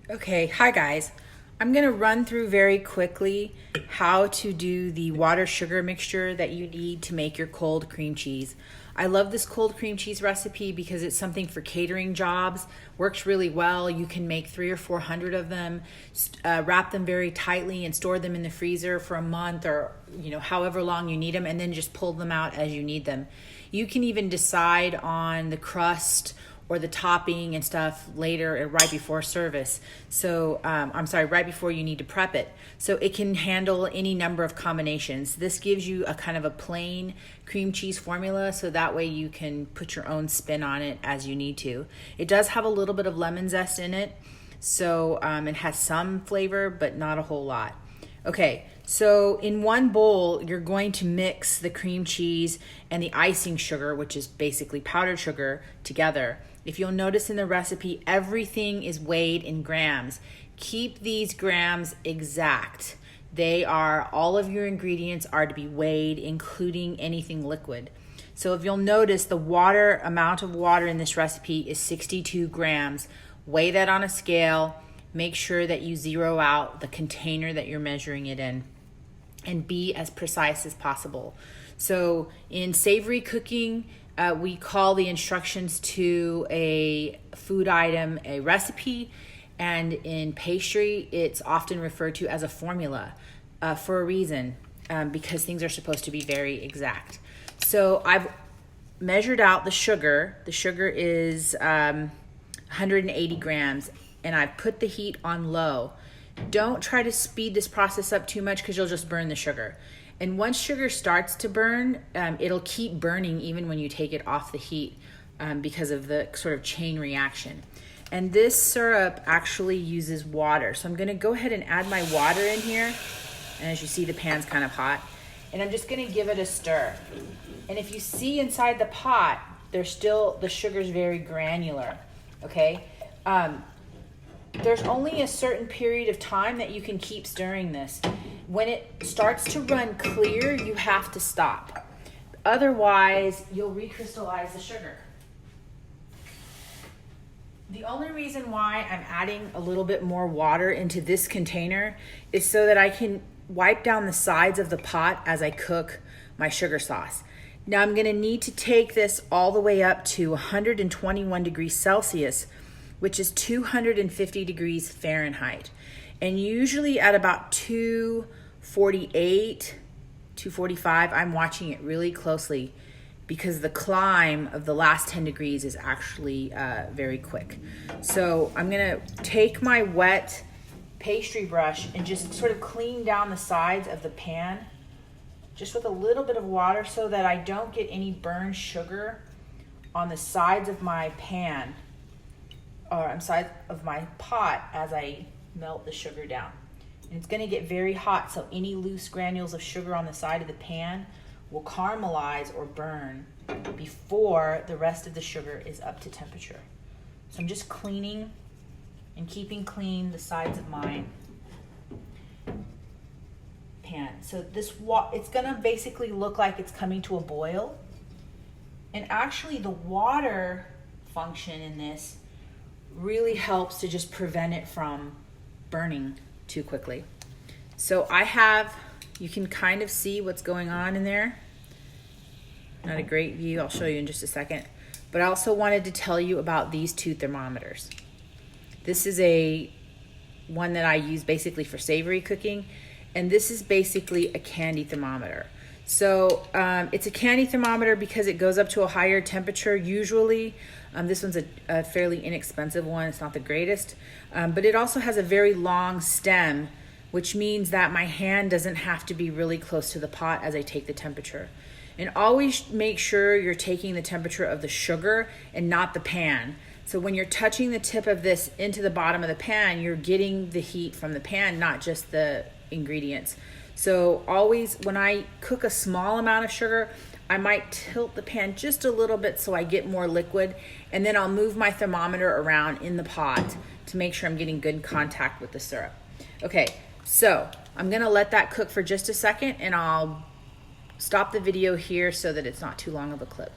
Okay, hi guys. I'm going to run through very quickly how to do the water sugar mixture that you need to make your cold cream cheese. I love this cold cream cheese recipe because it's something for catering jobs. Works really well. You can make 300 or 400 of them, wrap them very tightly and store them in the freezer for a month or however long you need them, and then just pull them out as you need them. You can even decide on the crust or the topping and stuff later, right before service. So right before you need to prep it. So it can handle any number of combinations. This gives you a kind of a plain cream cheese formula, so that way you can put your own spin on it as you need to. It does have a little bit of lemon zest in it, so it has some flavor, but not a whole lot. Okay, so in one bowl, you're going to mix the cream cheese and the icing sugar, which is basically powdered sugar, together. If you'll notice in the recipe, everything is weighed in grams. Keep these grams exact. All of your ingredients are to be weighed, including anything liquid. So if you'll notice, the amount of water in this recipe is 62 grams. Weigh that on a scale. Make sure that you zero out the container that you're measuring it in, and be as precise as possible. So in savory cooking, we call the instructions to a food item a recipe, and in pastry, it's often referred to as a formula for a reason, because things are supposed to be very exact. So I've measured out the sugar. The sugar is 180 grams, and I've put the heat on low. Don't try to speed this process up too much because you'll just burn the sugar. And once sugar starts to burn, it'll keep burning even when you take it off the heat, because of the sort of chain reaction. And this syrup actually uses water. So I'm gonna go ahead and add my water in here. And as you see, the pan's kind of hot. And I'm just gonna give it a stir. And if you see inside the pot, the sugar's very granular, okay? There's only a certain period of time that you can keep stirring this. When it starts to run clear, you have to stop. Otherwise, you'll recrystallize the sugar. The only reason why I'm adding a little bit more water into this container is so that I can wipe down the sides of the pot as I cook my sugar sauce. Now I'm gonna need to take this all the way up to 121 degrees Celsius, which is 250 degrees Fahrenheit. And usually at about 248, 245, I'm watching it really closely because the climb of the last 10 degrees is actually very quick. So I'm gonna take my wet pastry brush and just sort of clean down the sides of the pan, just with a little bit of water so that I don't get any burned sugar on the sides of my pan, or on the side of my pot as I melt the sugar down. And it's gonna get very hot, so any loose granules of sugar on the side of the pan will caramelize or burn before the rest of the sugar is up to temperature. So I'm just cleaning and keeping clean the sides of my pan. So it's gonna basically look like it's coming to a boil. And actually the water function in this really helps to just prevent it from burning too quickly. So you can kind of see what's going on in there. Not a great view, I'll show you in just a second. But I also wanted to tell you about these two thermometers. This is one that I use basically for savory cooking, and this is basically a candy thermometer. So it's a candy thermometer because it goes up to a higher temperature usually. This one's a fairly inexpensive one. It's not the greatest, but it also has a very long stem, which means that my hand doesn't have to be really close to the pot as I take the temperature. And always make sure you're taking the temperature of the sugar and not the pan. So when you're touching the tip of this into the bottom of the pan, you're getting the heat from the pan, not just the ingredients. So always, when I cook a small amount of sugar, I might tilt the pan just a little bit so I get more liquid, and then I'll move my thermometer around in the pot to make sure I'm getting good contact with the syrup. Okay, so I'm gonna let that cook for just a second, and I'll stop the video here so that it's not too long of a clip.